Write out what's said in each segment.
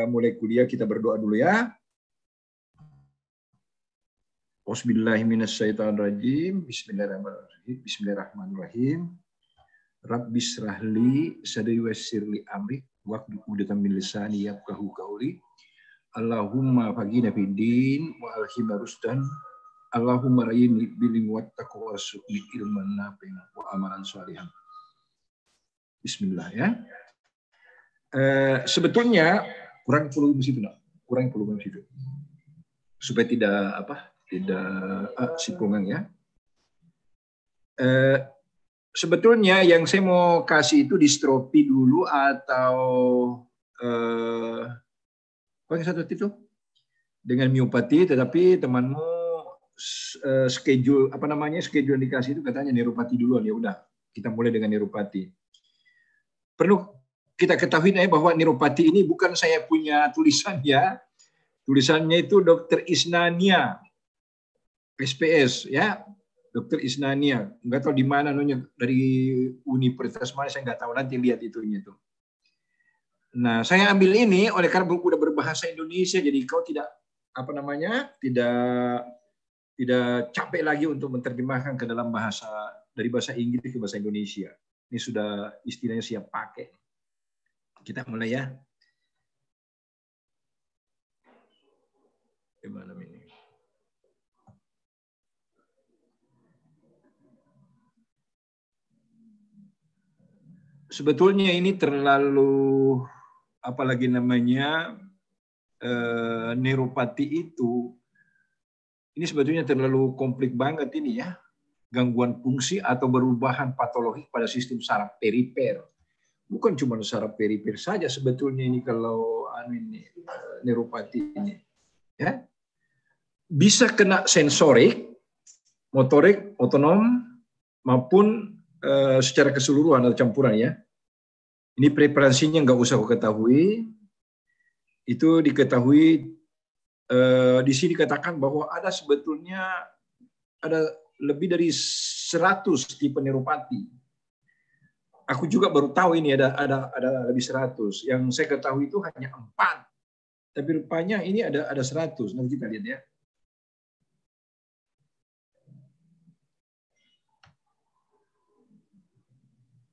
mulai kuliah, kita berdoa dulu ya. Bismillahirrahmanirrahim. Bismillahirrahmanirrahim. Rabbi shrahli sadri wassirli amri wahlul 'uqdatam min lisani yafqahu qawli. Allahumma faqihna fid din wa alhimna rusdan. Allahumma rayyini bil wattaqwa warzuqni ilman nafi'an wa amalan shalihan. Bismillah ya. Sebetulnya kurang volume situ, kurang volume situ. Supaya tidak sipungan ya. Sebetulnya yang saya mau kasih itu distrofi dulu atau yang satu itu dengan miopati, tetapi temanmu schedule schedule yang dikasih itu katanya neuropati duluan, ya udah kita mulai dengan neuropati. Perlu kita ketahui bahwa neuropati ini bukan saya punya tulisan ya. Tulisannya itu Dr. Isnania SPS ya, Dr. Isnania. Nggak tahu di mana dari universitas mana, saya nggak tahu, nanti lihat itunya itu. Nah, saya ambil ini oleh karena udah berbahasa Indonesia, jadi kau tidak tidak capek lagi untuk menerjemahkan ke dalam bahasa, dari bahasa Inggris ke bahasa Indonesia. Ini sudah istilahnya siap pakai. Kita mulai ya. Gimana ini? Sebetulnya ini terlalu neuropati itu, ini sebetulnya terlalu kompleks banget ini ya. Gangguan fungsi atau perubahan patologik pada sistem saraf perifer. Bukan cuma saraf perifer saja sebetulnya ini kalau neuropati ini. Ya. Bisa kena sensorik, motorik, otonom, maupun secara keseluruhan atau campuran ya. Ini preferensinya nggak usah kau ketahui. Itu diketahui di sini dikatakan bahwa ada sebetulnya ada lebih dari 100 tipe neuropati. Aku juga baru tahu ini ada lebih 100. Yang saya ketahui itu hanya 4. Tapi rupanya ini ada 100. Nanti kita lihat ya.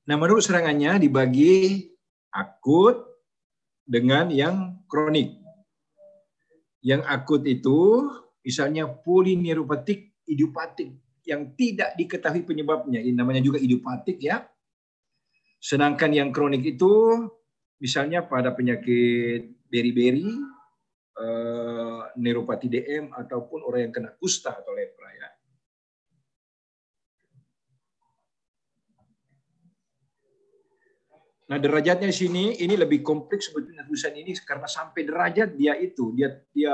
Nah, menurut serangannya dibagi akut dengan yang kronik. Yang akut itu misalnya polineuropatik idiopatik yang tidak diketahui penyebabnya. Ini namanya juga idiopatik ya. Sedangkan yang kronik itu misalnya pada penyakit beri-beri, neuropati DM, ataupun orang yang kena kusta atau lepra ya. Nah, derajatnya di sini ini lebih kompleks sebetulnya tulisan ini karena sampai derajat dia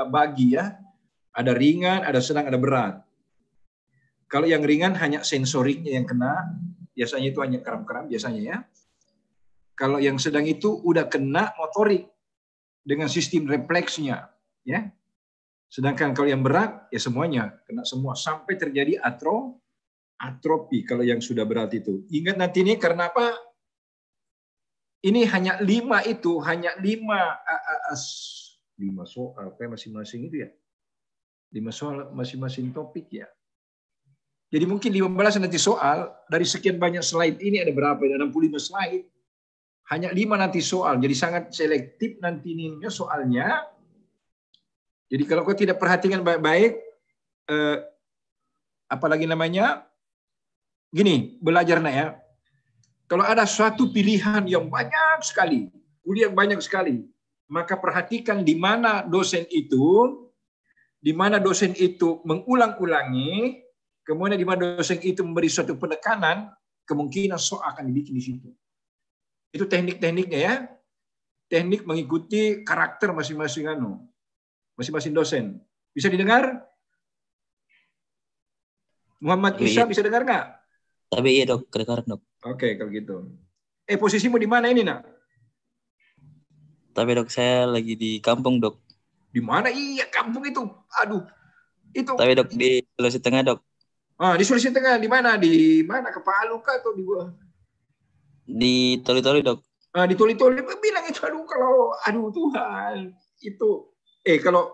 bagi ya. Ada ringan, ada sedang, ada berat. Kalau yang ringan hanya sensoriknya yang kena, biasanya itu hanya kram-kram biasanya ya. Kalau yang sedang itu udah kena motorik dengan sistem refleksnya ya. Sedangkan kalau yang berat ya semuanya kena semua sampai terjadi atrofi kalau yang sudah berat itu. Ingat nanti ini karena apa? Ini hanya 5 itu, hanya 5 soal kayak masing-masing itu ya. 5 soal masing-masing topik ya. Jadi mungkin 15 nanti soal, dari sekian banyak slide ini ada berapa? Ada 65 slide. Hanya 5 nanti soal. Jadi sangat selektif nanti ini soalnya. Jadi kalau kau tidak perhatikan baik-baik, apalagi gini, belajar ya. Kalau ada suatu pilihan yang banyak sekali, kuliah banyak sekali, maka perhatikan di mana dosen itu mengulang-ulangi, kemudian di mana dosen itu memberi suatu penekanan, kemungkinan soal akan dibikin di situ. Itu teknik-tekniknya ya. Teknik mengikuti karakter masing-masing dosen. Bisa didengar? Muhammad Isa bisa dengar nggak? Tapi iya dok, kedengaran dok. Oke, kalau gitu. Posisimu di mana ini nak? Tapi dok, saya lagi di kampung dok. Di mana? Iya, kampung itu. Aduh, itu. Tapi dok di Sulawesi Tengah dok. Di Sulawesi Tengah di mana? Di mana? Ke Palu kah atau di gua? Di Toli-Toli dok. Dituli-tuli bilang itu, aduh Tuhan, itu kalau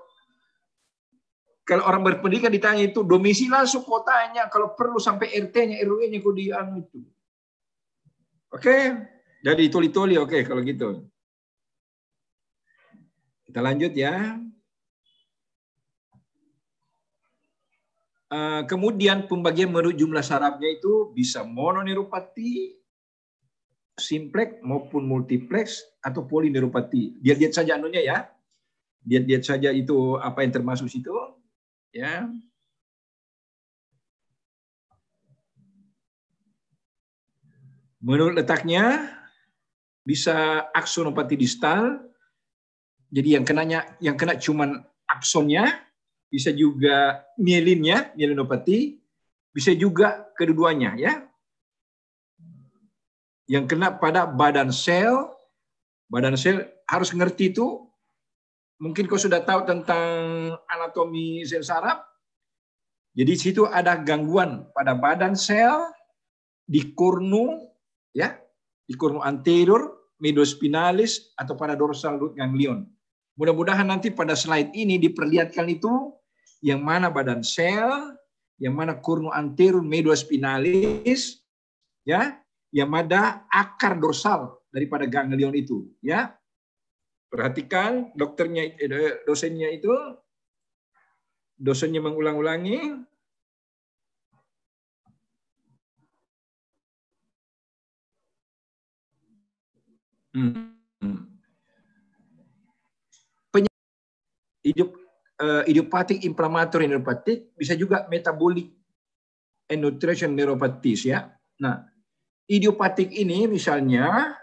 orang berpendidikan ditanya itu domisili langsung kotanya, kalau perlu sampai RT-nya, RW-nya kok di itu. Oke, dari dituli-tuli, oke kalau gitu. Kita lanjut ya. Kemudian pembagian menurut jumlah sarafnya itu bisa mononeuropati, simplex maupun multiplex atau polineuropati. Lihat saja anunya ya. Lihat saja itu apa yang termasuk situ ya. Menurut letaknya bisa aksonopati distal. Jadi yang kena cuman aksonnya, bisa juga mielinnya, mielinopati, bisa juga kedua-duanya ya. Yang kena pada badan sel harus ngerti itu. Mungkin kau sudah tahu tentang anatomi sel saraf. Jadi situ ada gangguan pada badan sel, di kornu ya, di kornu anterior, mediospinalis atau pada dorsal root ganglion. Mudah-mudahan nanti pada slide ini diperlihatkan itu yang mana badan sel, yang mana kornu anterior, mediospinalis ya, yang mana akar dorsal daripada ganglion itu ya. Perhatikan dosennya mengulang-ulangi. Idiopatik inflammatory neuropatik, bisa juga metabolic and nutrition neuropatis ya. Nah, idiopatik ini misalnya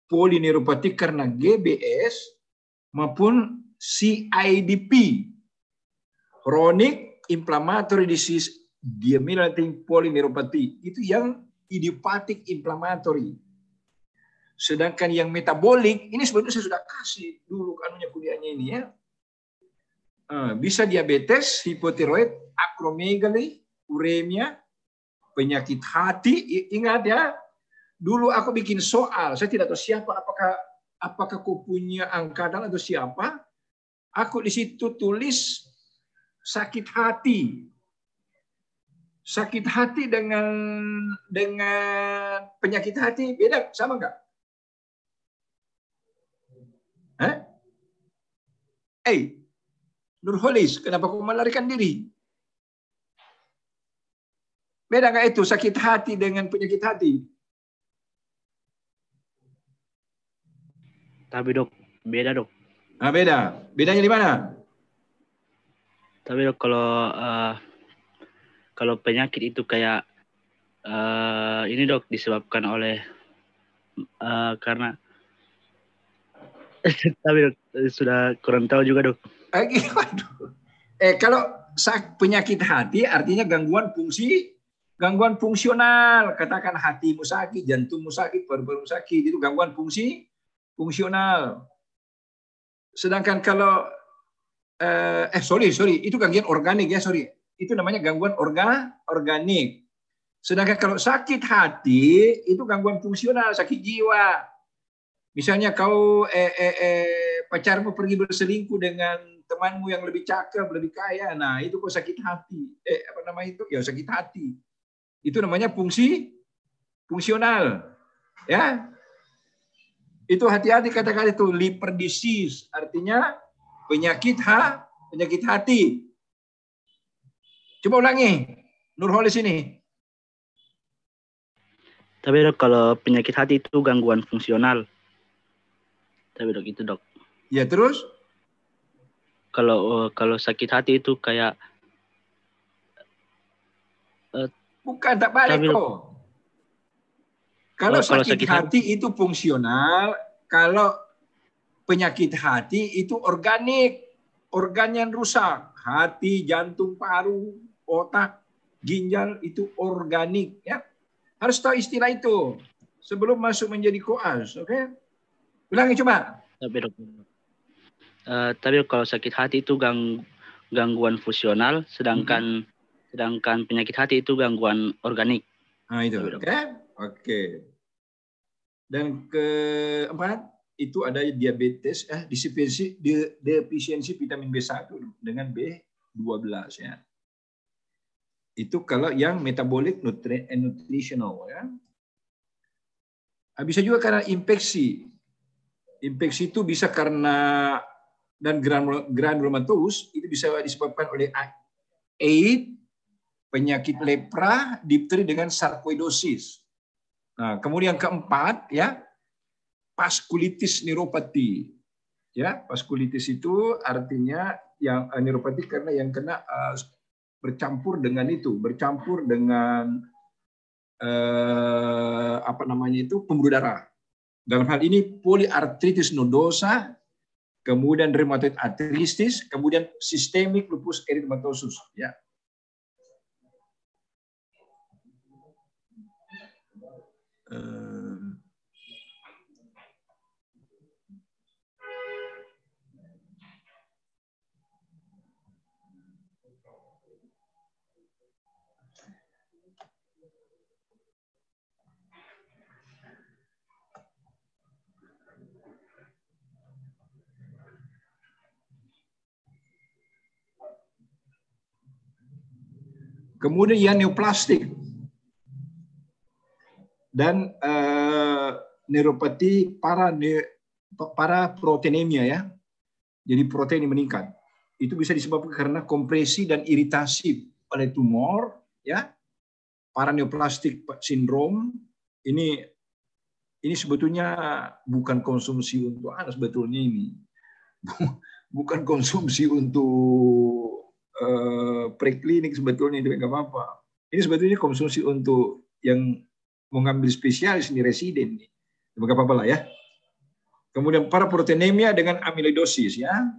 polineuropatik karena GBS maupun CIDP, chronic inflammatory disease demyelinating polyneuropathy, itu yang idiopatik inflammatory. Sedangkan yang metabolik ini sebenarnya saya sudah kasih dulu anunya kuliahnya ini ya. Bisa diabetes, hipotiroid, akromegali, uremia, penyakit hati. Ingat ya, dulu aku bikin soal, saya tidak tahu siapa, apakah kau punya angkatan atau siapa. Aku di situ tulis sakit hati. Sakit hati dengan penyakit hati beda, sama nggak? Nurholis, kenapa kau melarikan diri? Beda nggak itu sakit hati dengan penyakit hati? Tapi dok, beda dok. Beda. Bedanya di mana? Tapi dok, kalau penyakit itu kayak ini dok disebabkan oleh karena tapi dok sudah kurang tahu juga dok. Kalau penyakit hati artinya gangguan fungsional. Katakan hatimu sakit, jantungmu sakit, paru-paru sakit, itu gangguan fungsional. Sedangkan kalau itu gangguan organik ya, itu namanya gangguan organik. Sedangkan kalau sakit hati itu gangguan fungsional, sakit jiwa. Misalnya kau pacarmu pergi berselingkuh dengan temanmu yang lebih cakep, lebih kaya, nah itu kok sakit hati. Apa namanya itu? Ya sakit hati. Itu namanya fungsional. Ya. Itu hati-hati kata-kata itu liver disease, artinya penyakit hati. Coba ulangi, Nurholis ini. Tapi dok, kalau penyakit hati itu gangguan fungsional. Tapi dok itu dok. Ya terus? Kalau sakit hati itu kayak bukan, tak balik kok. Kalau sakit hati itu fungsional, kalau penyakit hati itu organik, organ yang rusak, hati, jantung, paru, otak, ginjal itu organik ya. Harus tahu istilah itu sebelum masuk menjadi koas, oke? Ulangi coba. Tapi kalau sakit hati itu gangguan fungsional, sedangkan penyakit hati itu gangguan organik. Nah itu, oke. Dan keempat, itu ada diabetes, defisiensi vitamin B1 dengan B12 ya. Itu kalau yang metabolic nutritional ya. Bisa juga karena infeksi. Infeksi itu bisa karena dan granulomatous itu bisa disebabkan oleh AIDS, penyakit lepra, difteri dengan sarkoidosis. Nah, kemudian keempat ya, vaskulitis neuropati. Ya, vaskulitis itu artinya yang neuropati karena yang kena bercampur dengan pembuluh darah. Dalam hal ini poliartritis nodosa, kemudian rheumatoid arthritis, kemudian systemic lupus erythematosus ya. Kemudian yang neoplastik dan neuropati paraproteinemia ya. Jadi protein yang meningkat. Itu bisa disebabkan karena kompresi dan iritasi pada tumor ya. Paraneoplastic syndrome ini sebetulnya bukan konsumsi untuk anak sebetulnya ini. Bukan konsumsi untuk preklinik sebetulnya itu nggak apa-apa. Ini sebetulnya konsumsi untuk yang mengambil spesialis ini residen nih. Nggak apa-apa lah ya. Kemudian paraproteinemia dengan amyloidosis ya.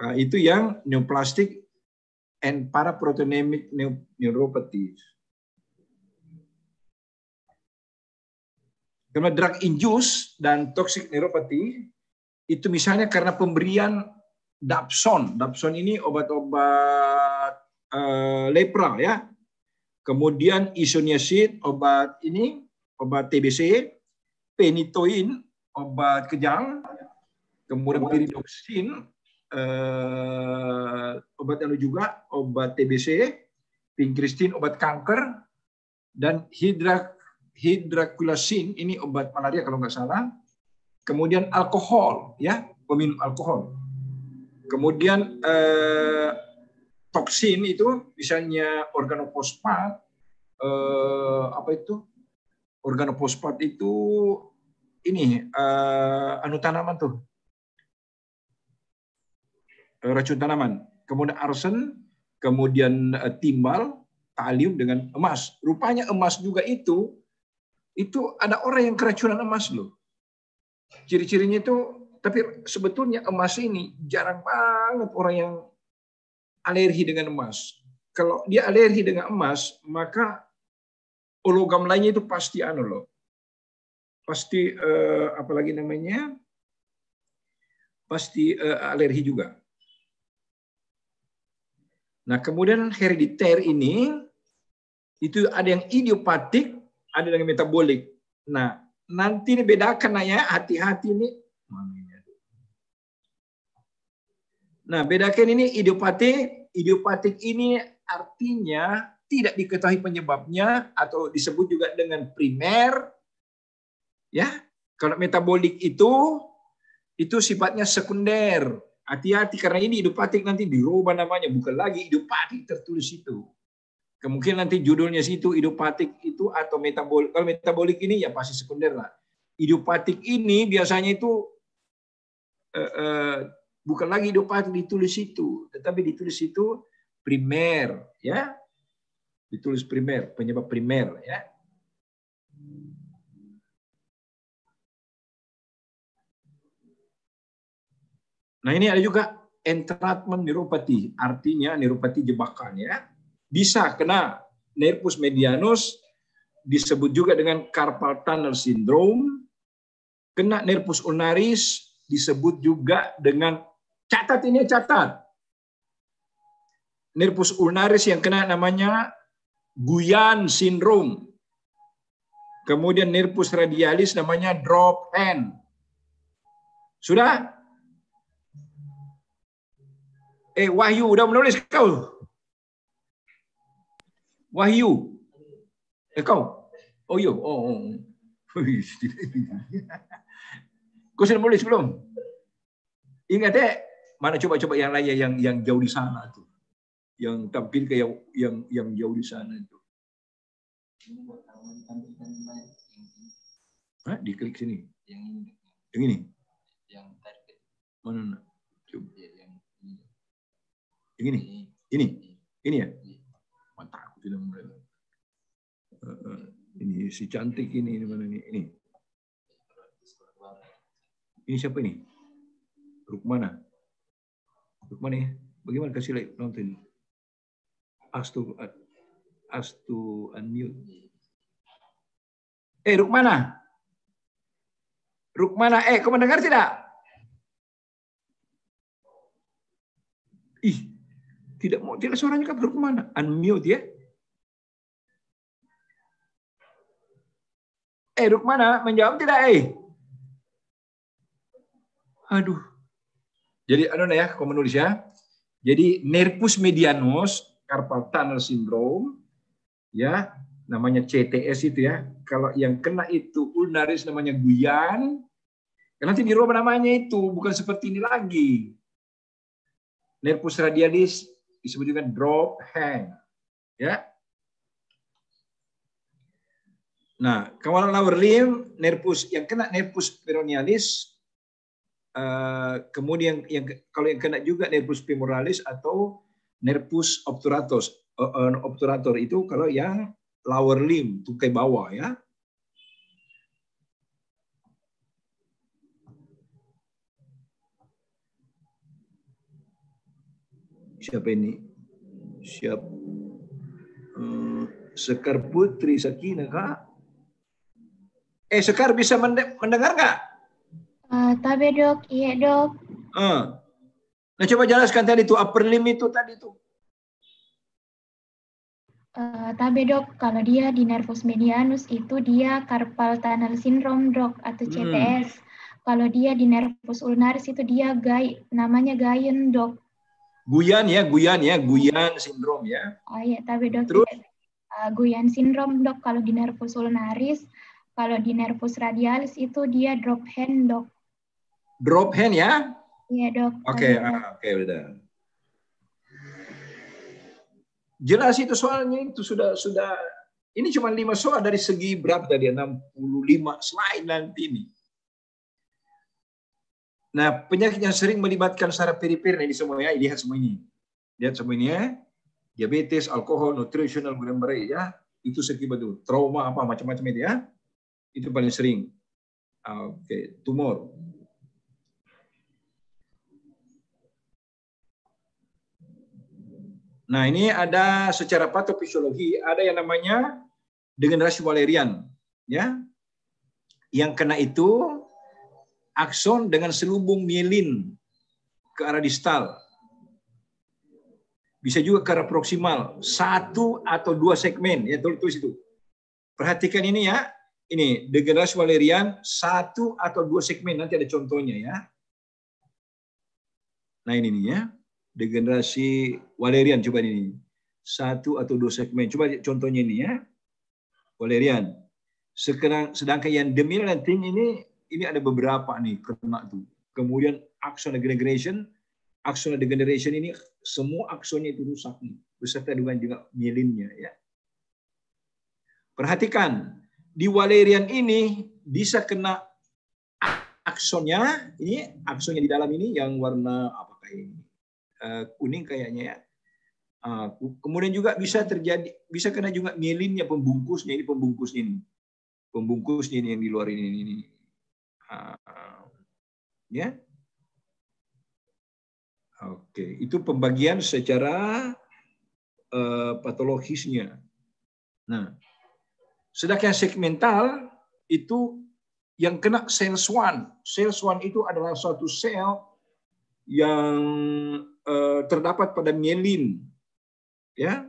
Nah, itu yang neoplastic and paraproteinemic neuropathy. Kemudian drug induced dan toxic neuropathy itu misalnya karena pemberian Dapsone. Dapsone ini obat-obat lepra ya. Kemudian isoniazid obat TBC, phenytoin obat kejang, kemudian pyridoxine obat juga obat TBC, vincristine obat kanker, dan hydraculasin ini obat malaria kalau nggak salah. Kemudian alkohol ya, peminum alkohol. Kemudian toksin itu misalnya organofosfat, organofosfat itu ini tanaman tuh, racun tanaman. Kemudian arsen, kemudian timbal, kalium dengan emas. Rupanya emas juga itu ada orang yang keracunan emas loh. Ciri-cirinya itu. Tapi sebetulnya emas ini jarang banget orang yang alergi dengan emas. Kalau dia alergi dengan emas, maka logam lainnya itu pasti pasti alergi juga. Nah, kemudian herediter ini itu ada yang idiopatik, ada yang metabolik. Nah, nanti ini bedakan ya, hati-hati nih. Nah, bedakan ini idiopatik. Idiopatik ini artinya tidak diketahui penyebabnya atau disebut juga dengan primer. Ya, kalau metabolik itu sifatnya sekunder. Hati-hati karena ini idiopatik nanti dirubah namanya, bukan lagi idiopatik tertulis itu. Kemungkinan nanti judulnya situ idiopatik itu atau metabolik. Kalau metabolik ini ya pasti sekunder lah. Idiopatik ini biasanya itu bukan lagi idiopatik ditulis itu, tetapi ditulis itu primer, ya, ditulis primer, penyebab primer, ya. Nah ini ada juga entrapment neuropathy, artinya neuropati jebakan, ya. Bisa kena nervus medianus, disebut juga dengan carpal tunnel syndrome, kena nervus ulnaris, disebut juga dengan catat. Nervus ulnaris yang kena namanya Guillain syndrome. Kemudian nervus radialis namanya drop hand. Sudah? Wahyu, udah menulis kau? Wahyu. Kau? Oh iya. Oh. Kau sudah menulis belum? Ingat mana coba yang lain yang jauh di sana tuh. Yang tampil ke yang jauh di sana itu. Diklik sini. Yang ini. Yang target. Mana? Coba. Yang ini. Ini ya. Mantap aku tidak mulai. Ini si cantik ini mana ini? Ini siapa ini? Rukmana ya? Bagaimana kasih like nonton? Astu unmute. Rukmana, kau mendengar tidak? Tidak suaranya kan Rukmana. Unmute ya. Rukmana menjawab tidak? Aduh. Jadi kau menulis ya. Jadi nervus medianus carpal tunnel syndrome ya, namanya CTS itu ya. Kalau yang kena itu ulnaris namanya Guyan. Nanti dirubah namanya itu, bukan seperti ini lagi. Nervus radialis disebut juga drop hand ya. Nah, kalau lower limb nervus yang kena nervus peronealis, kemudian kalau yang kena juga nervus femoralis atau nervus obturator itu kalau yang lower limb, tungkai bawah ya. Siapa ini? Sekar Putri Sakina kak? Sekar bisa mendengar nggak? Tabe dok, iya dok. Nah coba jelaskan tadi tuh upper limb itu tadi tuh. Tabe dok, kalau dia di nervus medianus itu dia carpal tunnel syndrome dok atau CTS. Kalau dia di nervus ulnaris itu dia namanya Guyan dok. Guyan syndrome ya. Oh iya, tabe dok. Terus Guyan syndrome dok kalau di nervus ulnaris. Kalau di nervus radialis itu dia drop hand dok. Drop hand ya? Iya dok. Oke, udah. Jelas itu soalnya itu sudah ini cuma 5 soal dari segi berapa tadi 65 slide nanti ini. Nah, penyakit yang sering melibatkan saraf perifer ini semua ya, lihat semua ini. Lihat semua ini ya. Diabetes, alkohol, nutritional Guillain-Barré ya. Itu sekibat itu. Trauma apa macam-macam itu ya. Itu paling sering. Oke, tumor. Nah, ini ada secara patofisiologi ada yang namanya degenerasi Wallerian, ya. Yang kena itu akson dengan selubung mielin ke arah distal. Bisa juga ke arah proksimal, 1 atau 2 segmen, ya tulis itu. Perhatikan ini ya. Ini degenerasi Wallerian 1 atau 2 segmen, nanti ada contohnya ya. Nah, ini nih ya. Degenerasi Wallerian, coba ini 1 atau 2 segmen, coba contohnya ini ya. Wallerian. Sedangkan yang demyelinating ini ada beberapa nih kena tuh. Kemudian axonal degeneration ini semua aksonnya itu rusak nih, beserta dengan juga mielinnya ya. Perhatikan di Wallerian ini bisa kena aksonnya, ini aksonnya di dalam ini yang warna apakah ini? Kuning kayaknya ya. Kemudian juga bisa kena juga mielinnya, pembungkusnya ini yang di luar ini. Ya. Oke, itu pembagian secara patologisnya. Nah, sedangkan segmental itu yang kena cells 1. Cells 1 itu adalah suatu sel yang terdapat pada mielin, ya,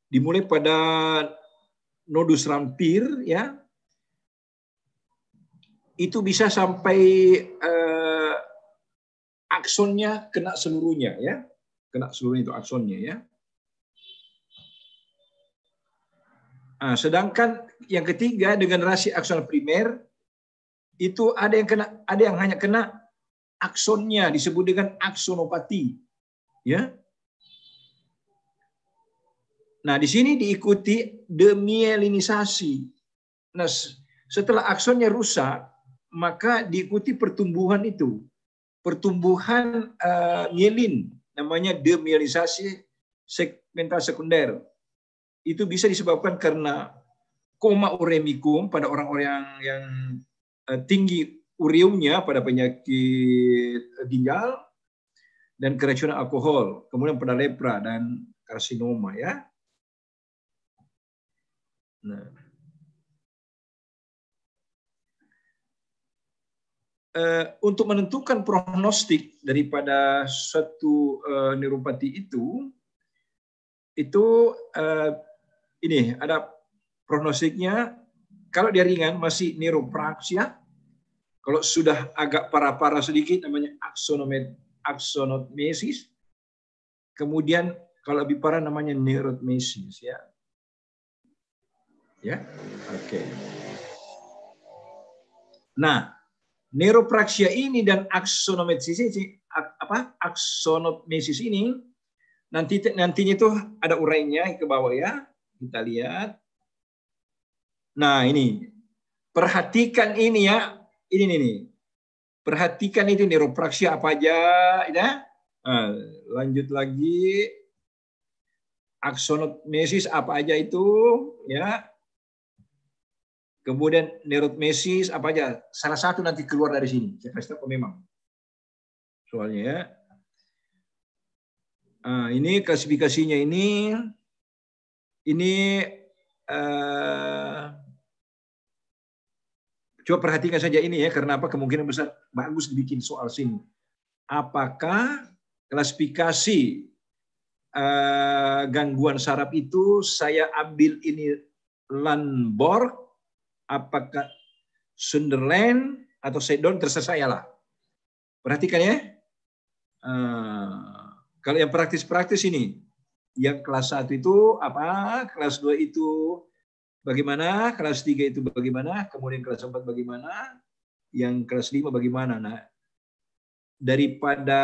dimulai pada nodus rampir, ya, itu bisa sampai aksonnya kena seluruhnya, ya, kena seluruhnya itu aksonnya, ya. Nah, sedangkan yang ketiga degenerasi akson primer itu ada yang hanya kena aksonnya, disebut dengan aksonopati, ya. Nah, di sini diikuti demyelinisasi. Nah, setelah aksonnya rusak, maka diikuti pertumbuhan itu. Pertumbuhan mielin, namanya demyelinisasi segmental sekunder. Itu bisa disebabkan karena koma uremicum pada orang-orang yang tinggi ureumnya pada penyakit ginjal, dan keracunan alkohol, kemudian pada lepra dan karsinoma, ya. Nah, untuk menentukan prognostik daripada suatu neuropati itu ini ada prognostiknya. Kalau dia ringan masih neuropraksia. Kalau sudah agak parah-parah sedikit namanya aksonomesis. Kemudian kalau lebih parah namanya neurotmesis, ya. Ya. Oke. Nah, neuropraksia ini dan aksonomesis ini nantinya itu ada urainya ke bawah, ya. Kita lihat. Nah, ini. Perhatikan ini, ya. Ini nih. Perhatikan itu neuropraksia apa aja, ya. Nah, lanjut lagi. Aksonomesis apa aja itu, ya. Kemudian neurotmesis apa aja? Salah satu nanti keluar dari sini. Saya kasih tahu memang. Soalnya, ya. Ini klasifikasinya ini coba perhatikan saja ini, ya, karena apa, kemungkinan besar bagus dibikin soal sini. Apakah klasifikasi gangguan saraf itu saya ambil ini Lundborg, apakah Sunderland atau Sedon, terserah saya lah. Perhatikan, ya. Kalau yang praktis-praktis ini, yang kelas 1 itu apa, kelas 2 itu bagaimana, kelas 3 itu bagaimana, kemudian kelas 4 bagaimana, yang kelas 5 bagaimana. Nah, daripada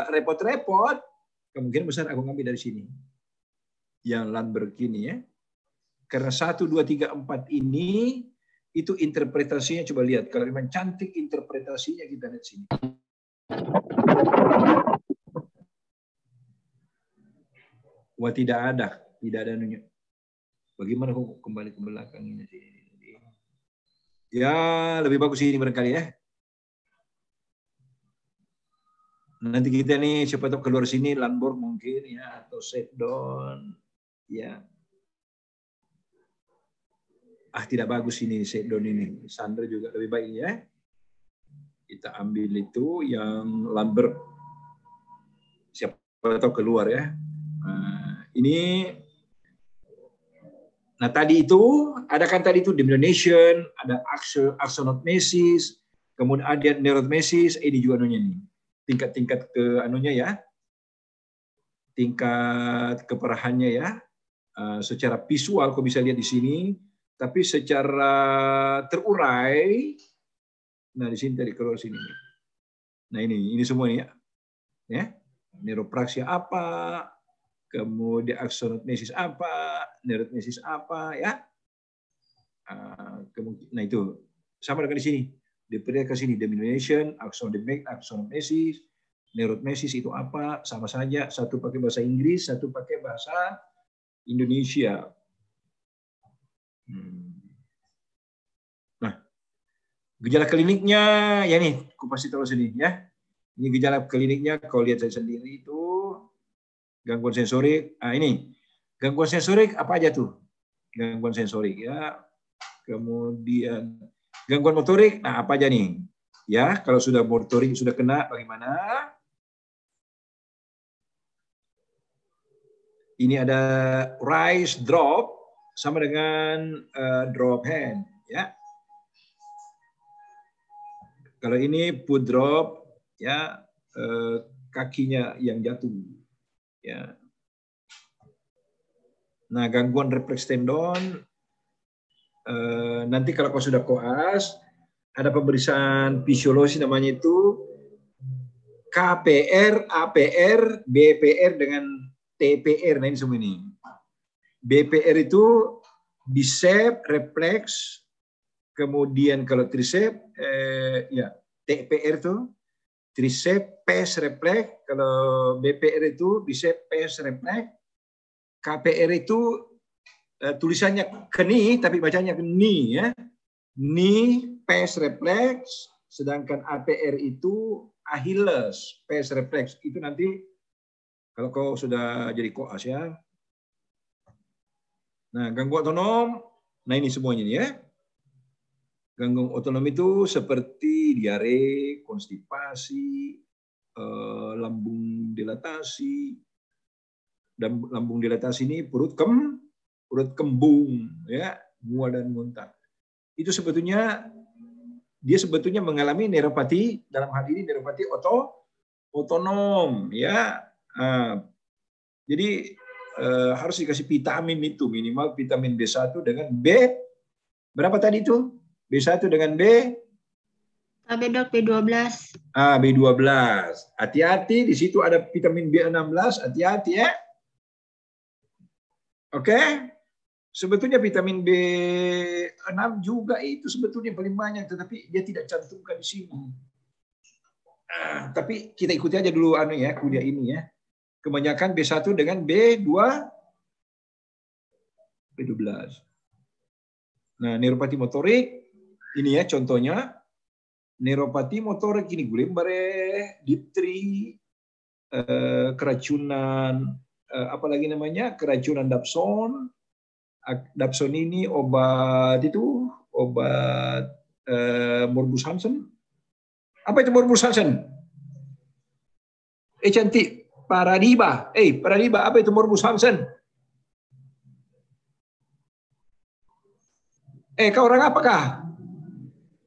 repot-repot, kemungkinan besar aku ngambil dari sini. Yang Lundberg ini, ya. Karena 1, 2, 3, 4 ini, itu interpretasinya, coba lihat. Kalau memang cantik interpretasinya, kita lihat sini. Wah, tidak ada anunya. Bagaimana kok kembali ke belakang ini? Ya, lebih bagus ini barangkali, ya. Nanti kita nih siapa tahu keluar sini Lundborg mungkin, ya, atau Sedon, ya. Tidak bagus ini Sedon ini. Sandra juga lebih baik, ya. Kita ambil itu yang Lundberg. Siapa tahu keluar, ya. Nah, tadi itu, ada kan tadi itu demyelination, ada aksonomesis, kemudian ada neurotmesis, ini juga anunya nih. Tingkat-tingkat ke anunya, ya. Tingkat keparahannya, ya. Secara visual kau bisa lihat di sini, tapi secara terurai, nah di sini tadi keluar sini. Nah, ini semua nih, ya. Ya. Neuropraksia apa? Kemudian aksonomesis apa, neurotmesis apa, ya. Nah, itu sama dengan di sini. Diperlihatkan sini demyelination, aksonomesis, neurotmesis itu apa? Sama saja, satu pakai bahasa Inggris, satu pakai bahasa Indonesia. Nah, gejala kliniknya, ya nih, aku pasti tahu sini, ya. Ini gejala kliniknya, kalau lihat saya sendiri itu gangguan sensorik. Ini gangguan sensorik apa aja tuh? Gangguan sensorik, ya. Kemudian gangguan motorik, nah apa aja nih? Ya, kalau sudah motorik sudah kena, bagaimana? Ini ada rise, drop, sama dengan drop hand, ya. Kalau ini foot drop, ya, kakinya yang jatuh, ya. Nah, gangguan refleks tendon, nanti kalau kau sudah koas, ada pemeriksaan fisiologis namanya itu KPR, APR, BPR dengan TPR. Nah, ini semua ini. BPR itu bicep refleks, kemudian kalau tricep, ya TPR itu tricep pes refleks, kalau BPR itu bicep pes refleks, KPR itu tulisannya knee tapi bacanya knee, ya. Knee pes refleks, sedangkan APR itu Achilles pes refleks. Itu nanti kalau kau sudah jadi koas, ya. Nah, gangguan otonom, nah ini semuanya ya. Gangguan otonom itu seperti diare, konstipasi, lambung dilatasi, dan lambung dilatasi ini perut kembung, ya, mual dan muntah. Itu sebetulnya dia sebetulnya mengalami neuropati, dalam hal ini neuropati otonom, ya. Jadi harus dikasih vitamin itu, minimal vitamin B1 dengan B berapa tadi itu? B1 dengan B? Dok, B12. B12. Hati-hati, di situ ada vitamin B16, hati-hati ya. Oke? Sebetulnya vitamin B6 juga itu sebetulnya paling banyak, tetapi dia tidak cantumkan di sini. Tapi kita ikuti aja dulu ya, kuliah ini ya. Kebanyakan B1 dengan B12. Nah, neuropati motorik, ini ya contohnya. Neuropati motorik ini Guillain-Barré, dipteri, keracunan, apalagi namanya, keracunan dapson. Dapson ini obat Morbus Hansen. Apa itu Morbus Hansen? Cantik. Paradiba. Paradiba, apa itu Morbus Hansen? Kau orang apakah?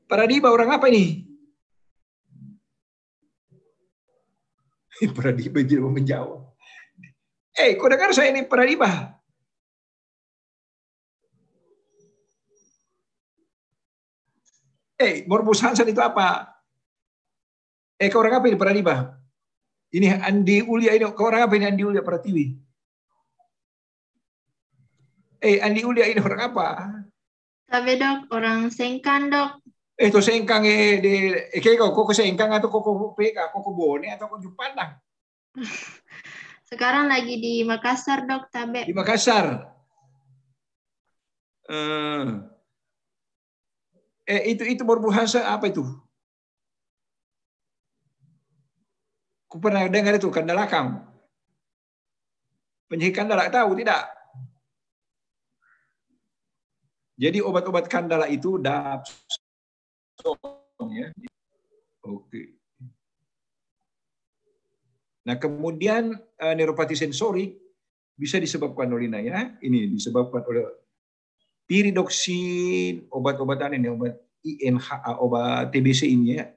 Paradiba orang apa ini? Paradiba tidak mau menjawab. Kau dengar saya ini Paradiba? Morbus Hansen itu apa? Kau orang apa ini Paradiba? Ini Andi Ulia ini, kau orang apa ini Andi Ulia Pratiwi? Andi Ulia ini orang apa? Sabe dok, orang Sengkan dok. Itu Sengkang kau Sengkang atau kau PK, kau Bone atau kau Jumpadang? Sekarang lagi di Makassar dok, Tabe. Di Makassar. Itu Morbus Hansen apa itu? Aku pernah dengar itu Kandalakang. Penyakit Kandala tahu tidak? Jadi obat-obat Kandala itu dapson, ya. Oke. Nah, kemudian neuropati sensorik bisa disebabkan oleh ini disebabkan oleh piridoksin, obat-obatan ini, obat INH, obat TBC ini ya,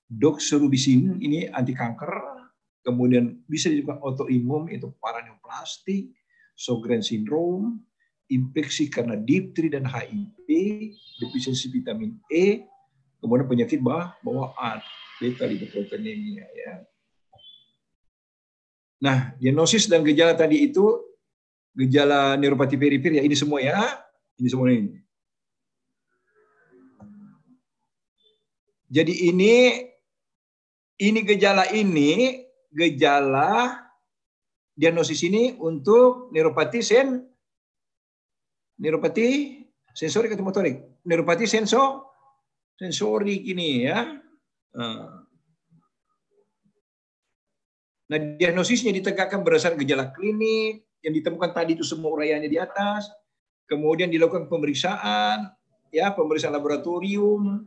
doxorubicin ini anti kanker, kemudian bisa disebabkan autoimun itu paraneoplastik, Sjogren syndrome, infeksi karena dipteri dan HIV, defisiensi vitamin E, kemudian penyakit bawaan, beta lipoproteinemia ya. Nah, diagnosis dan gejala tadi itu gejala neuropati perifer ya, ini semua ya, ini semua ini. Jadi ini gejala diagnosis ini untuk neuropati sensorik atau motorik? Neuropati sensorik ini ya. Nah, diagnosisnya ditegakkan berdasarkan gejala klinik yang ditemukan tadi itu semua uraiannya di atas. Kemudian dilakukan pemeriksaan, ya, pemeriksaan laboratorium.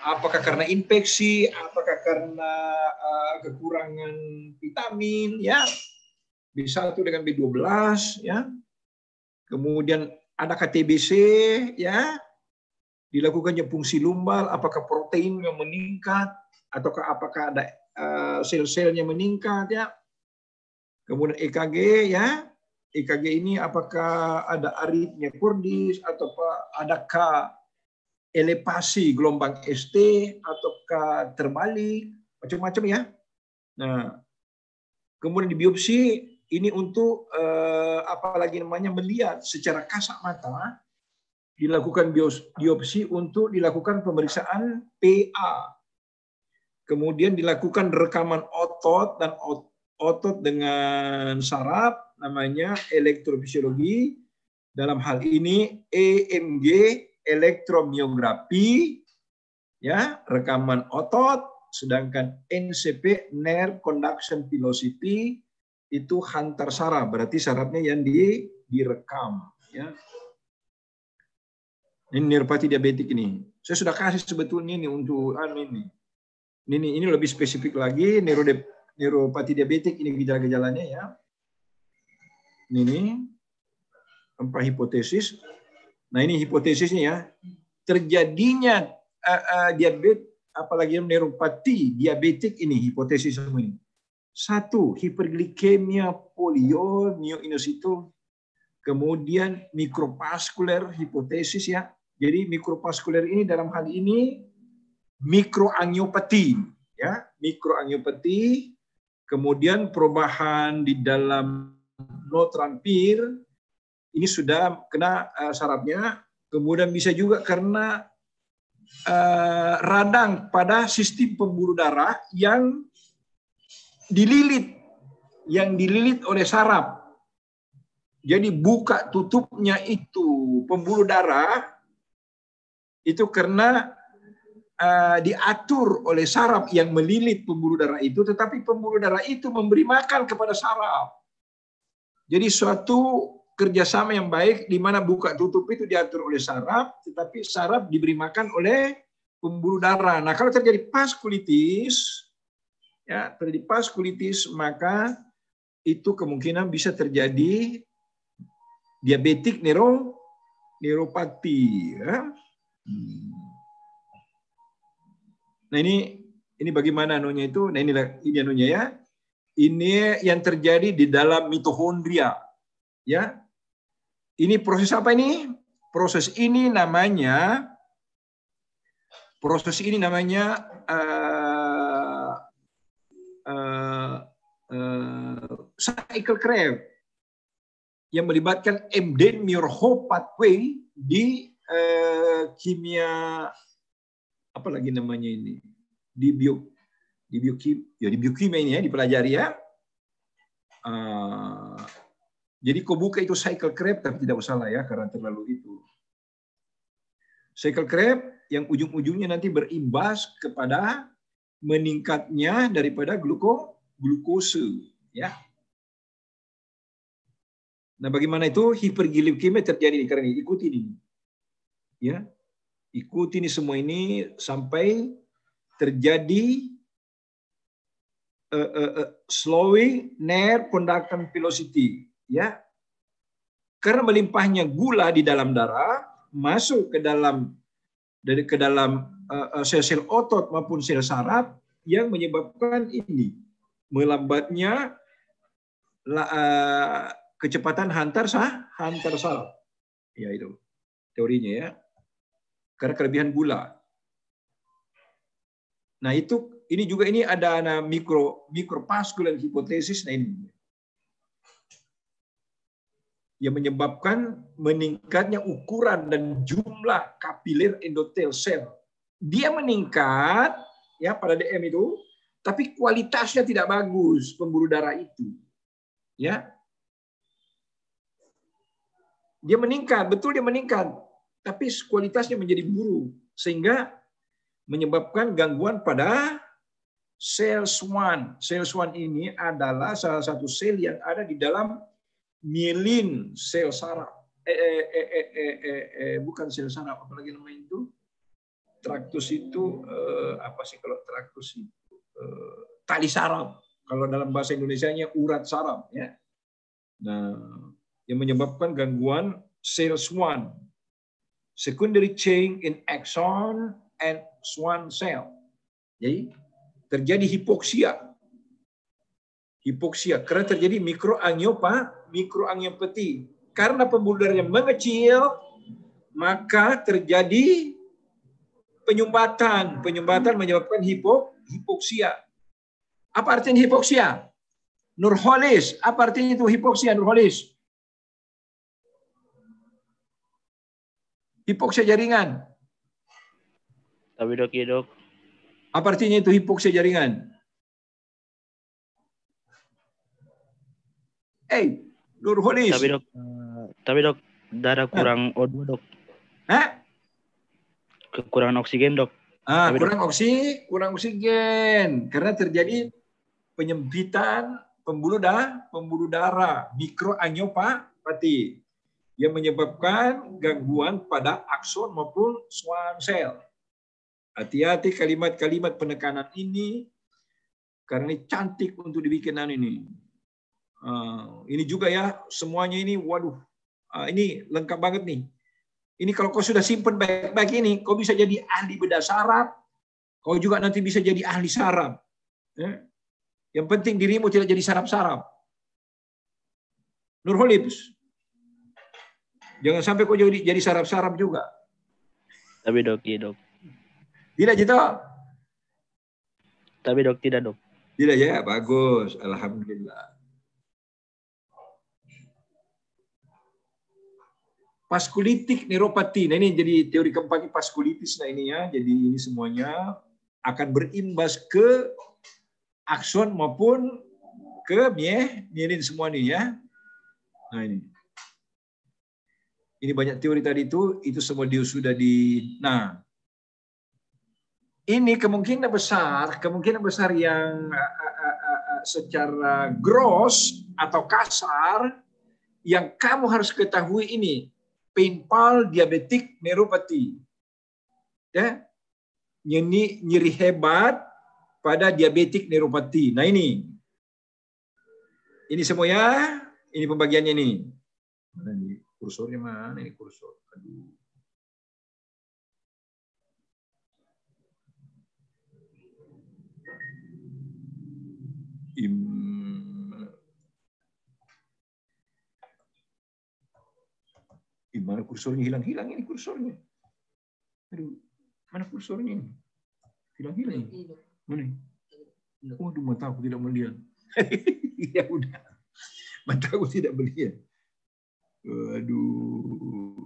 Apakah karena infeksi, apakah karena kekurangan vitamin, ya. B1 dengan B12 ya. Kemudian ada KTBC ya. Dilakukannya fungsi lumbal, apakah proteinnya meningkat ataukah apakah ada sel-selnya meningkat ya. Kemudian EKG ya. EKG ini apakah ada aritmia cordis atau adakah elevasi gelombang ST ataukah terbalik, macam-macam ya. Nah, kemudian di biopsi ini untuk apalagi namanya melihat secara kasat mata, dilakukan biopsi untuk dilakukan pemeriksaan PA. Kemudian dilakukan rekaman otot dan otot dengan saraf, namanya elektrofisiologi. Dalam hal ini EMG, elektromiografi, ya, rekaman otot. Sedangkan NCP, nerve conduction velocity, itu hantar saraf, berarti sarafnya yang direkam. Ya. Ini neuropati diabetik ini. Saya sudah kasih sebetulnya ini untuk ini. Ini lebih spesifik lagi, neuropati diabetik ini gejala-gejalanya ya. Ini 4 hipotesis. Nah ini hipotesisnya ya. Terjadinya diabetes, apalagi neuropati diabetik ini hipotesis semua ini. 1, hiperglikemia poliomyositis. Kemudian mikrovaskuler hipotesis ya. Jadi mikrovaskuler ini dalam hal ini mikroangiopati ya, mikroangiopati. Kemudian perubahan di dalam notrampir ini sudah kena sarafnya. Kemudian bisa juga karena radang pada sistem pembuluh darah yang dililit oleh saraf. Jadi buka tutupnya itu pembuluh darah itu karena diatur oleh saraf yang melilit pembuluh darah itu, tetapi pembuluh darah itu memberi makan kepada saraf. Jadi suatu kerjasama yang baik di mana buka tutup itu diatur oleh saraf, tetapi saraf diberi makan oleh pembuluh darah. Nah kalau terjadi vaskulitis, ya terjadi vaskulitis, maka itu kemungkinan bisa terjadi diabetik neuropati. Ya. Nah ini bagaimana anunya itu? Nah ini anunya ya. Ini yang terjadi di dalam mitokondria. Ya. Ini proses apa ini? Proses ini namanya cycle Krebs yang melibatkan Embden-Muir-Hope pathway di kimia apa lagi namanya ini di biokimia ini ya dipelajari ya. Jadi kau buka itu cycle Krebs tapi tidak usah lah ya karena terlalu itu. Cycle Krebs yang ujung-ujungnya nanti berimbas kepada meningkatnya daripada glukose ya. Nah, bagaimana itu hiperglikemia terjadi karena ini ikuti ini. Ya. Ikuti ini semua ini sampai terjadi slowing nerve conduction velocity ya. Karena melimpahnya gula di dalam darah masuk ke dalam sel-sel otot maupun sel saraf yang menyebabkan ini melambatnya kecepatan hantar saraf. Ya itu teorinya ya. Karena kelebihan gula. Nah ini juga ada mikrovaskular hipotesis. Nah ini yang menyebabkan meningkatnya ukuran dan jumlah kapiler endotel sel. Dia meningkat ya pada DM itu, tapi kualitasnya tidak bagus pembuluh darah itu. Ya. Dia meningkat, betul dia meningkat. Tapi kualitasnya menjadi buruk sehingga menyebabkan gangguan pada sel Schwann. Sel Schwann ini adalah salah satu sel yang ada di dalam mielin sel saraf. Bukan sel saraf, apalagi namanya itu? Traktus itu apa sih kalau traktus itu? Tali saraf. Kalau dalam bahasa Indonesianya urat saraf ya. Nah, yang menyebabkan gangguan sel Schwann, secondary change in axon and Schwann cell. Jadi terjadi hipoksia. Hipoksia karena terjadi mikroangiopati. Karena pembuluh darahnya mengecil, maka terjadi penyumbatan. Penyumbatan menyebabkan hipoksia. Apa artinya hipoksia? Nurholis, apa artinya itu hipoksia, Nurholis? Hipoksia jaringan. Tapi dok, ya dok. Apa artinya itu hipoksia jaringan? Nurholis. Tapi dok, darah kurang O2 dok. Hah? Kekurangan oksigen dok. Kurang oksigen karena terjadi penyempitan pembuluh darah, mikroangiopati yang menyebabkan gangguan pada akson maupun Schwann cell. Hati-hati kalimat-kalimat penekanan ini karena ini cantik untuk dibikin ini. Ini juga ya semuanya ini, waduh, ini lengkap banget nih. Ini kalau kau sudah simpen baik-baik ini, kau bisa jadi ahli bedah saraf, kau juga nanti bisa jadi ahli saraf. Yang penting dirimu tidak jadi saraf-saraf. Nurholis, jangan sampai kau jadi saraf-saraf juga. Tapi dok, iya dok. Tidak gitu? Tapi dok, tidak dok. Tidak ya, bagus. Alhamdulillah. Vaskulitik neuropati. Nah ini jadi teori keempat vaskulitis. Nah ini ya, jadi ini semuanya akan berimbas ke akson maupun ke mielin semua ini ya. Nah ini. Ini banyak teori tadi itu semua dia sudah di. Nah, ini kemungkinan besar yang secara gross atau kasar yang kamu harus ketahui ini. Painful diabetic neuropathy. Ya. Nyeri hebat pada diabetic neuropathy. Nah ini. Ini semua ya. Ini pembagiannya nih. Mana nih? Kursornya mana? Ini kursor. Aduh. Mana kursornya hilang ini kursornya. Aduh, mana kursornya ini? Hilang ini. Mana? Waduh, mata aku tidak melihat. Ya udah. Mata aku tidak melihat. Waduh.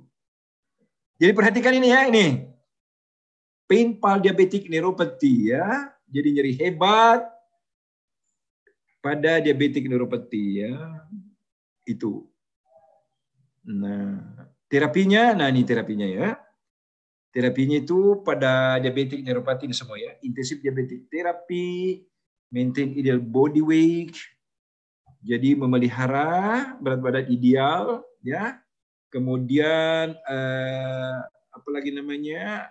Jadi perhatikan ini ya, ini. Painful diabetic neuropathy ya. Jadi nyeri hebat pada diabetic neuropathy ya. Itu. Nah, terapinya, ini terapinya ya. Terapinya itu pada diabetic neuropathy ini semua ya. Intensif diabetic therapy, maintain ideal body weight. Jadi memelihara berat badan ideal ya. Kemudian apalagi namanya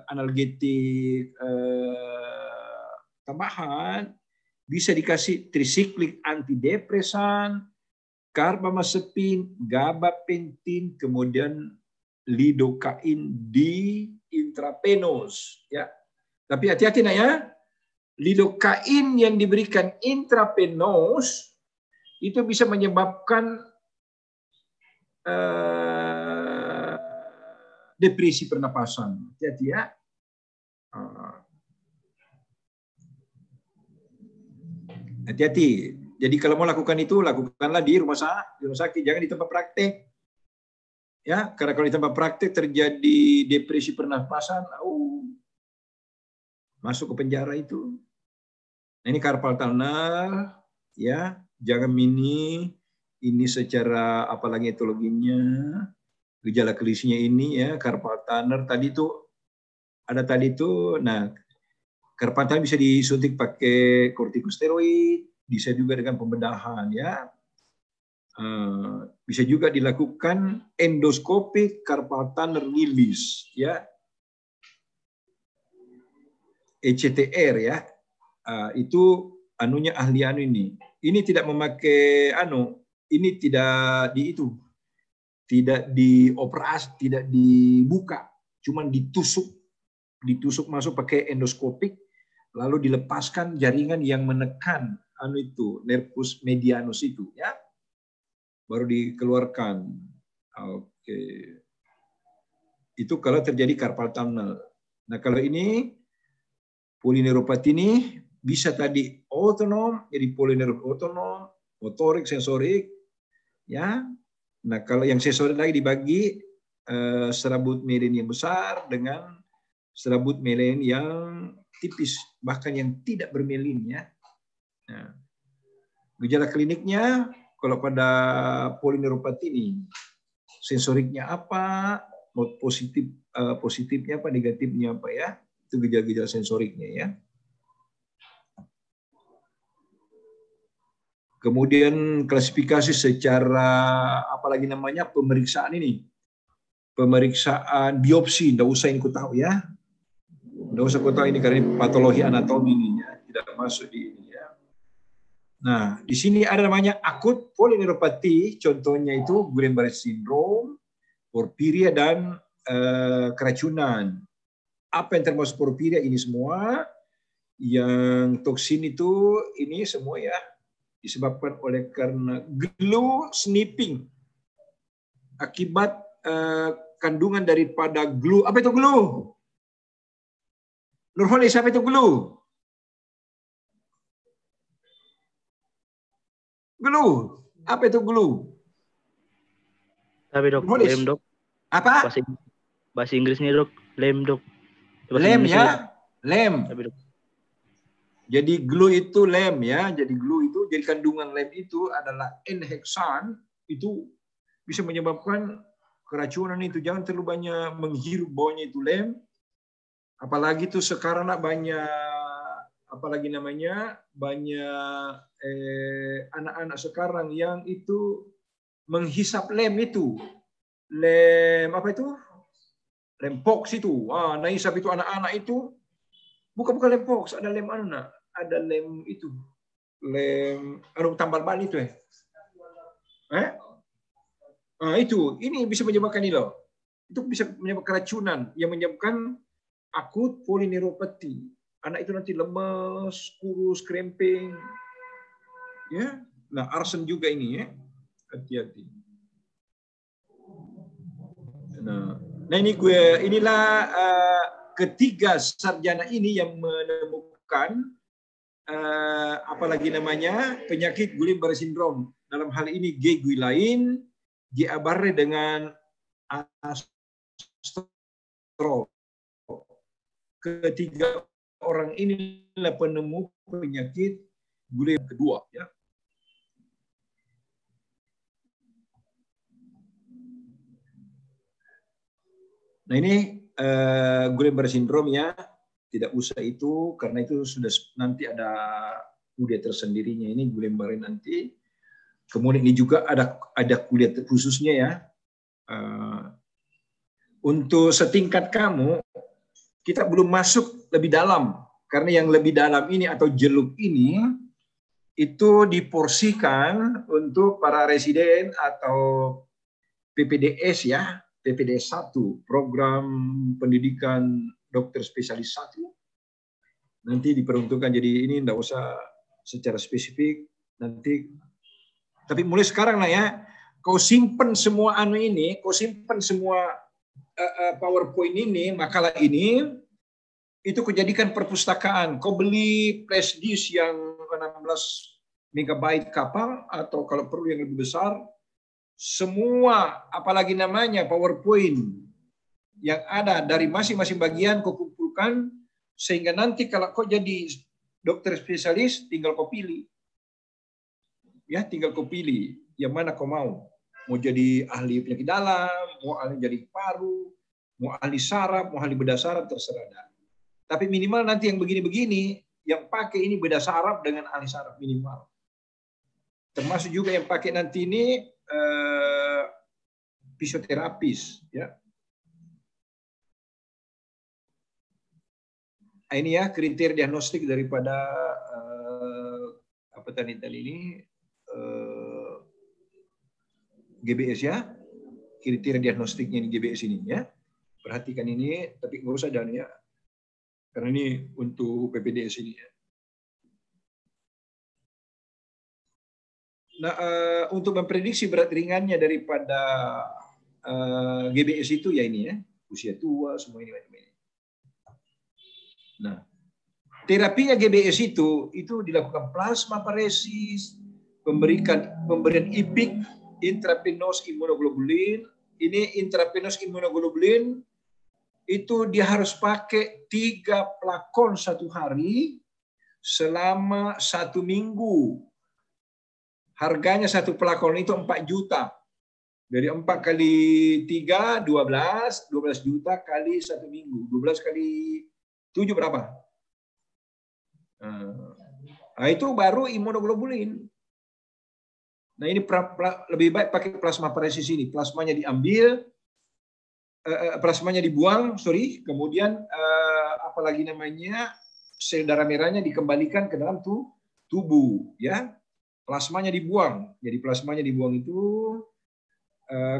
analgetik tambahan bisa dikasih trisiklik antidepresan, karbamazepin, gabapentin, kemudian lidocain di intravenous ya. Tapi hati-hati nak ya. Lidocain yang diberikan intravenous itu bisa menyebabkan depresi pernapasan. Hati-hati ya. Hati-hati. Jadi kalau mau lakukan itu, lakukanlah di rumah sakit, jangan di tempat praktek. Ya, karena kalau di tempat praktek terjadi depresi pernapasan, masuk ke penjara itu. Nah, ini carpal tunnel, ya, jangan ini secara apalagi etologinya, gejala klinisnya ini ya, carpal tunnel tadi itu, nah, carpal tunnel bisa disuntik pakai kortikosteroid. Bisa juga dengan pembedahan ya. Bisa juga dilakukan endoskopik carpal tunnel release ya. ECTR ya. Itu ahli ini. Ini tidak memakai ini tidak tidak dioperasi, tidak dibuka, cuman ditusuk masuk pakai endoskopik, lalu dilepaskan jaringan yang menekan nervus medianus itu, ya, baru dikeluarkan. Oke, itu kalau terjadi carpal tunnel. Nah, kalau ini polineuropati ini bisa tadi otonom, jadi polineuropati otonom, motorik, sensorik, ya. Nah, kalau yang sensorik lagi dibagi serabut meren yang besar dengan serabut meren yang tipis, bahkan yang tidak bermelin, ya. Nah, gejala kliniknya kalau pada polineuropati ini sensoriknya apa, positifnya apa, negatifnya apa, ya. Itu gejala-gejala sensoriknya, ya. Kemudian klasifikasi secara apalagi namanya pemeriksaan ini. Pemeriksaan biopsi, enggak usah ini ku tahu, ya. Enggak usah ku tahu ini karena ini patologi anatomi ini, ya. Tidak masuk di ini, ya. Nah, di sini ada namanya akut polineuropati, contohnya itu Guillain-Barré syndrome, porfiria dan keracunan. Apa yang termasuk porfiria ini semua? Yang toksin itu ini semua, ya, disebabkan oleh karena glue snipping akibat kandungan daripada glue. Apa itu glue? Nurholis, apa itu glue? Glue. Apa itu glue? Tapi dok, Nurholis. lem dok. Apa? Bahasa Inggrisnya dok, lem dok. Bahasa Lem, Indonesia, ya, dok. lem. Tapi dok. Jadi glue itu lem, ya. Jadi glue itu, jadi kandungan lem itu adalah N-heksan, itu bisa menyebabkan keracunan itu. Jangan terlalu banyak menghirup baunya itu lem. Apalagi tuh sekarang banyak, apalagi namanya, banyak anak-anak sekarang yang itu menghisap lem itu. Lem apa itu? Lem pox itu. Nah, hisap itu anak-anak itu. Bukan lem pox, ada lem anak. Ada lem itu. Lem tambal ban itu, itu. Ini bisa menyebabkan ini loh. Itu bisa menyebabkan keracunan yang menyebabkan akut polineuropati. Anak itu nanti lemas, kurus, kremping. Ya. Nah, arsen juga ini, ya. Hati-hati. Nah inilah ketiga sarjana ini yang menemukan apalagi namanya penyakit Guillain-Barré syndrome. Dalam hal ini G. Guillain, G. Barré dengan Astro. Ketiga orang inilah penemu penyakit Guillain kedua, ya. Nah ini Guillain-Barré syndrome, ya, tidak usah itu karena itu sudah nanti ada kuliah tersendirinya ini Guillain-Barré nanti. Kemudian ini juga ada kuliah khususnya, ya. Untuk setingkat kamu kita belum masuk lebih dalam karena yang lebih dalam ini atau jeluk ini itu diporsikan untuk para residen atau PPDS, ya. PPDS 1, program pendidikan dokter spesialis 1. Nanti diperuntukkan, jadi ini enggak usah secara spesifik nanti. Tapi mulai sekarang lah, ya, kau simpen semua ini, kau simpen semua PowerPoint ini, makalah ini, itu kau jadikan perpustakaan. Kau beli flash disk yang 16 MB kapal atau kalau perlu yang lebih besar. Semua apalagi namanya PowerPoint yang ada dari masing-masing bagian kau kumpulkan sehingga nanti kalau kau jadi dokter spesialis tinggal kau pilih, ya, tinggal kau pilih yang mana kau mau jadi ahli penyakit dalam, mau ahli jadi paru, mau ahli saraf, mau ahli bedah saraf, terserah. Tapi minimal nanti yang begini-begini yang pakai ini bedah saraf dengan ahli saraf minimal, termasuk juga yang pakai nanti ini fisioterapis, ya. Ini, ya, kriteria diagnostik daripada apa tadi ini GBS ya. Kriteria diagnostiknya ini GBS ini ya. Perhatikan ini, tapi nggak usah dan ya. Karena ini untuk PPDS ini ya. Nah, untuk memprediksi berat ringannya daripada GBS itu ya ini ya, usia tua semua ini. Nah, terapinya GBS itu dilakukan plasmaparesis, pemberian IPIC, intravenous immunoglobulin. Ini intravenous immunoglobulin itu dia harus pakai 3 plakon 1 hari selama 1 minggu. Harganya 1 plakon itu 4 juta. Dari 4 kali 3, 12 juta kali 1 minggu. 12 kali 7 berapa? Nah, itu baru imunoglobulin. Nah, ini lebih baik pakai plasmaparesis ini. Plasmanya diambil, plasmanya dibuang, kemudian apalagi namanya sel darah merahnya dikembalikan ke dalam tubuh, ya. Plasmanya dibuang. Jadi plasmanya dibuang itu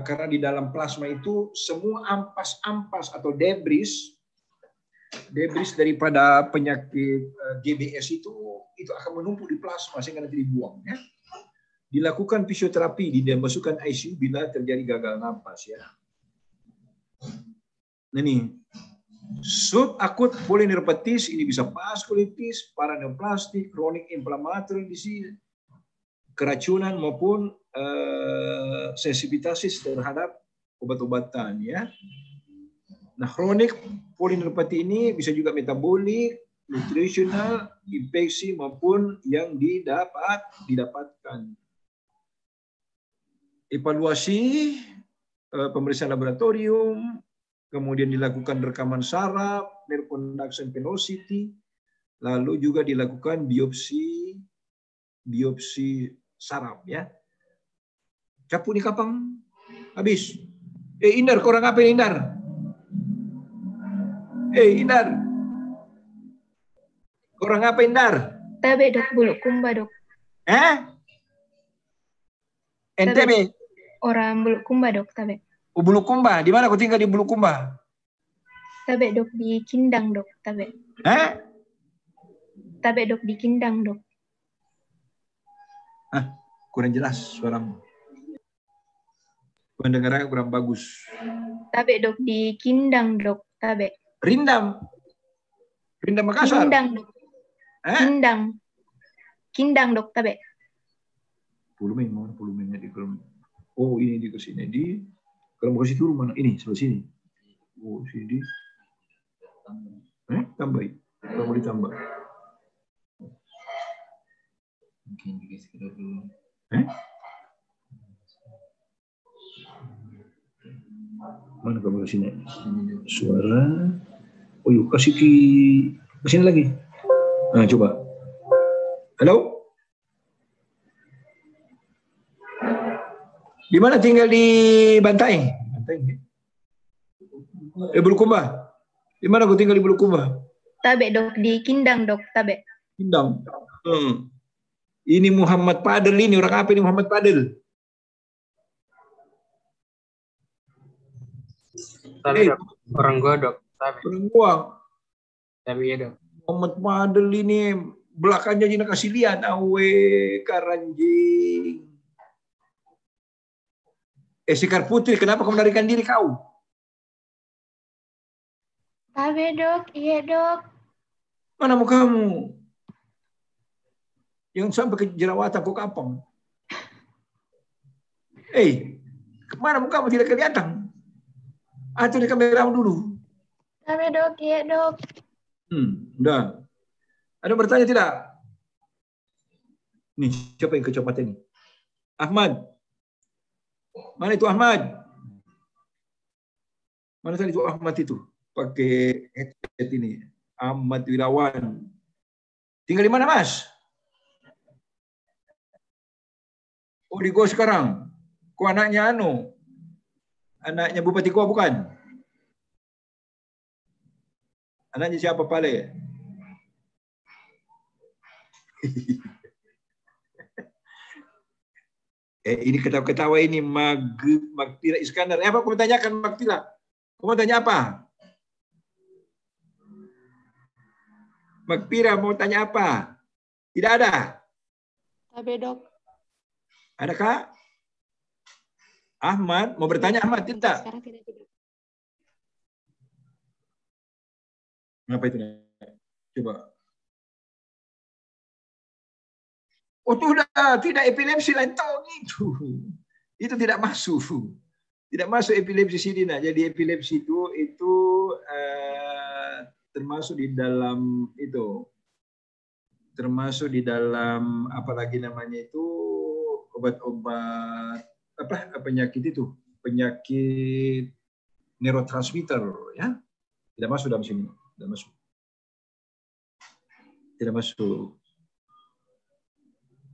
karena di dalam plasma itu semua ampas-ampas atau debris daripada penyakit GBS itu akan menumpuk di plasma sehingga nanti dibuang, ya. Dilakukan fisioterapi, dimasukkan ICU bila terjadi gagal napas, ya. Nah, ini subakut polineuropatis ini bisa vaskulitis, paraneoplastik, kronik inflammatory disease, keracunan maupun sensitivitas terhadap obat-obatan, ya. Nah, kronik polineuropati ini bisa juga metabolik, nutrisional, infeksi maupun yang didapatkan. Evaluasi, pemeriksaan laboratorium, kemudian dilakukan rekaman saraf, nerve conduction velocity, lalu juga dilakukan biopsi saraf, ya. Capu nih kapang habis. Indar, korang apa ini, Indar? Indar. Korang apa, Indar? Tabe dok, Bulukumba dok. NTB? Orang Bulukumba dok, tabe. Oh, Bulukumba. Di mana kau tinggal di Bulukumba? Tabe dok di Kindang dok, tabe. Tabe dok di Kindang dok. Kurang jelas suaramu. Pendengarannya kurang bagus. Tabe dok di Kindang dok, tabe. Rindam Makassar. Kindang dok. Kindang dok, tabe. Pulumen di kolom. Oh, ini di sini di kalau mau kasih turun mana? Ini sebelah sini. Oh, sini. Tambah. Kalau mau ditambah. Mungkin juga sekitar dulu. Mana kamu ke sini? Suara. Oh, yuk kasih ke sini lagi. Nah, coba. Halo? Di mana tinggal di Bantai? Bulukumba. Di mana kau tinggal di Bulukumba? Tabe dok di Kindang dok, tabe. Kindang. Ini Muhammad Padel ini, orang apa ini Muhammad Padel? Tabe dok. Orang gua dok. Tabe. Orang gua. Tabe ya dok. Muhammad Padel ini belakangnya Jina kasih lihat, awe karanjing. Sekar Putri, kenapa kau melarikan diri kau? Tabe dok, iya dok. Mana mau kamu? Yang sampai ke jerawatan kau kapang. Kemana mau kamu tidak kelihatan? Atur di kamera dulu. Tabe dok, iya dok. Udah. Ada bertanya tidak? Nih, siapa yang kecopat ini? Ahmad. Mana itu Ahmad? Mana tadi itu Ahmad itu? Pakai headset ini. Ahmad Wirawan. Tinggal di mana, Mas? Oh, di Goa sekarang. Kau anaknya anaknya Bupati Goa bukan? Anaknya siapa Pale? Ini ketawa-ketawa ini Magpira Iskandar. Apa kamu tanyakan Magpira? Kamu tanya apa? Magpira mau tanya apa? Tidak ada. Tabe dok. Adakah? Ahmad mau bertanya Ahmad tidak? Sekarang tidak tidur. Ngapa itu? Coba. Oh tidak epilepsi lantong itu. Itu tidak masuk. Tidak masuk epilepsi sini. Nah, jadi epilepsi itu termasuk di dalam itu. Termasuk di dalam apalagi namanya itu obat-obat apa penyakit itu? Penyakit neurotransmitter ya. Tidak masuk dalam sini. Tidak masuk. Tidak masuk.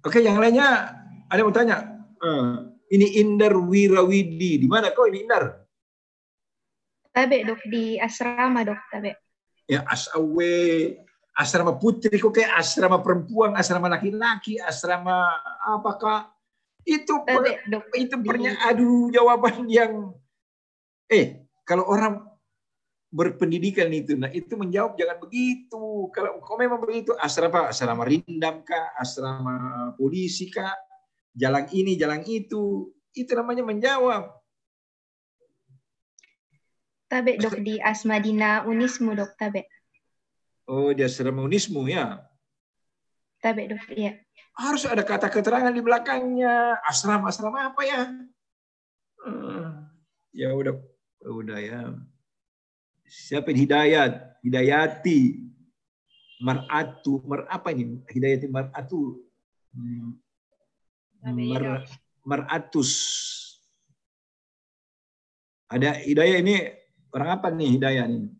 Oke, yang lainnya ada yang mau tanya? Ini Indar Wirawidi. Di mana kau ini Indar? Tabe dok di asrama dok tabe. Ya asrama putri kok kayak asrama perempuan, asrama laki-laki, asrama apakah? Itu Tabe dok. Itu jawaban yang kalau orang berpendidikan itu, nah itu menjawab jangan begitu. Kalau kau memang begitu, asrama Rindam kah, asrama polisi kah, jalan ini, jalan itu namanya menjawab. Tabe dok di Asmadina Unismu dok tabe. Oh di asrama Unismu ya. Tabe dok iya. Harus ada kata keterangan di belakangnya. Asrama apa ya? Ya udah ya. Siapa ini Hidayati, Mar'atu, apa ini? Hidayati Mar'atu, Mar'atus. Ada Hidayah ini orang apa nih Hidayah ini?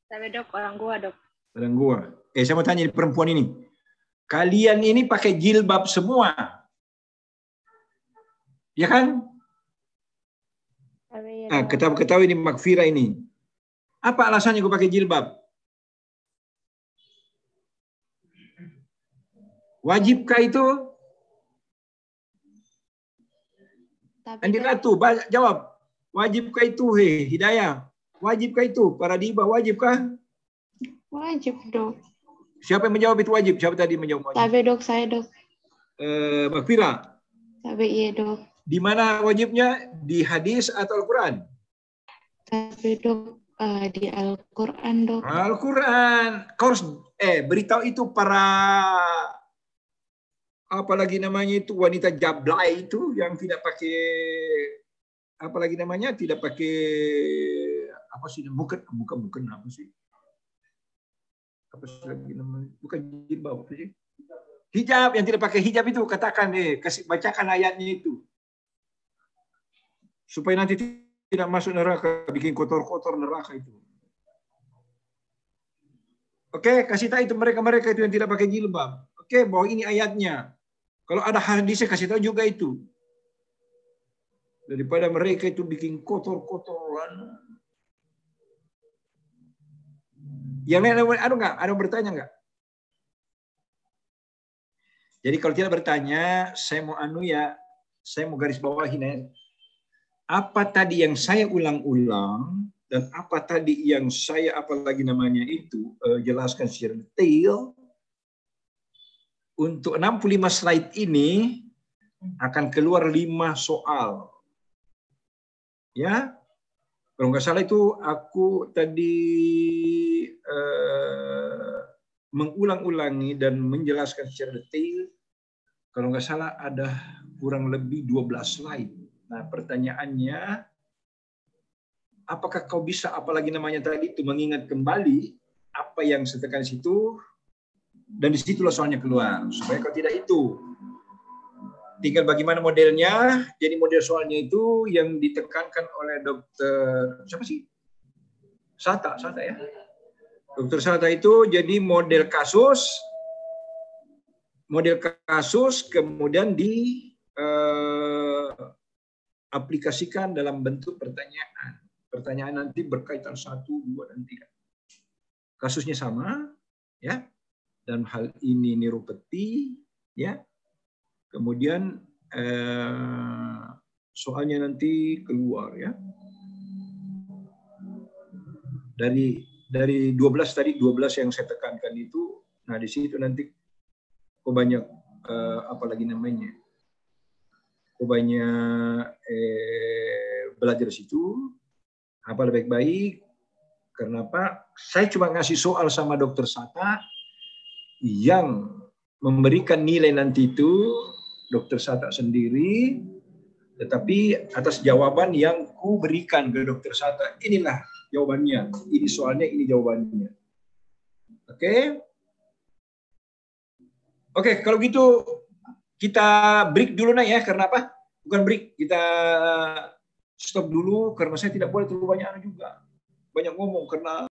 Tabe dok, orang gua dok. Orang gua. Saya mau tanya di perempuan ini. Kalian ini pakai jilbab semua, ya kan? Ketawa-ketawa ini Magfira ini. Apa alasannya gue pakai jilbab? Wajibkah itu? Andi Ratu, jawab. Wajibkah itu, Hidayah? Wajibkah itu? Para diba, wajibkah? Wajib dok. Siapa yang menjawab itu wajib? Siapa tadi menjawab wajib? Tabe dok, saya dok. Magfira. Tabe iya dok. Di mana wajibnya? Di hadis atau Al-Quran? Tabe dok. Di Al-Quran dok. Al-Quran. Kau harus beritahu itu para apalagi namanya itu wanita jablay itu yang tidak pakai apalagi namanya tidak pakai apa sih bukan apa sih lagi namanya bukan jilbab apa sih hijab yang tidak pakai hijab itu katakan bacakan ayatnya itu supaya nanti tidak masuk neraka, bikin kotor-kotor neraka itu. Oke, kasih tahu itu mereka itu yang tidak pakai jilbab. Oke, bahwa ini ayatnya. Kalau ada hadisnya kasih tahu juga itu. Daripada mereka itu bikin kotor-kotoran. Yang lain ada bertanya nggak? Jadi kalau tidak bertanya, saya mau garis bawahin apa tadi yang saya ulang-ulang dan apa tadi yang saya apalagi namanya itu jelaskan secara detail. Untuk 65 slide ini akan keluar 5 soal. Ya. Kalau nggak salah itu aku tadi mengulang-ulangi dan menjelaskan secara detail. Kalau nggak salah ada kurang lebih 12 slide. Nah, pertanyaannya, apakah kau bisa, apalagi namanya tadi itu, mengingat kembali apa yang saya tekan di situ, dan disitulah soalnya keluar, supaya kau tidak itu. Tinggal bagaimana modelnya, jadi model soalnya itu yang ditekankan oleh dokter, siapa sih? Sata ya. Dokter Sata itu jadi model kasus, kemudian di aplikasikan dalam bentuk pertanyaan. Pertanyaan nanti berkaitan 1, 2, dan 3. Kasusnya sama, ya. Dan hal ini neuropati, ya. Kemudian soalnya nanti keluar ya. Dari 12 tadi, 12 yang saya tekankan itu, nah di situ nanti kok banyak apa lagi namanya? Kok banyak belajar di situ, apa lebih baik. Kenapa? Saya cuma ngasih soal sama Dokter Sata yang memberikan nilai nanti itu Dokter Sata sendiri, tetapi atas jawaban yang ku berikan ke Dokter Sata, inilah jawabannya, ini soalnya, ini jawabannya. Oke, kalau gitu kita break dulu ya, karena apa? Bukan break, kita stop dulu karena saya tidak boleh terlalu banyak juga. Banyak ngomong karena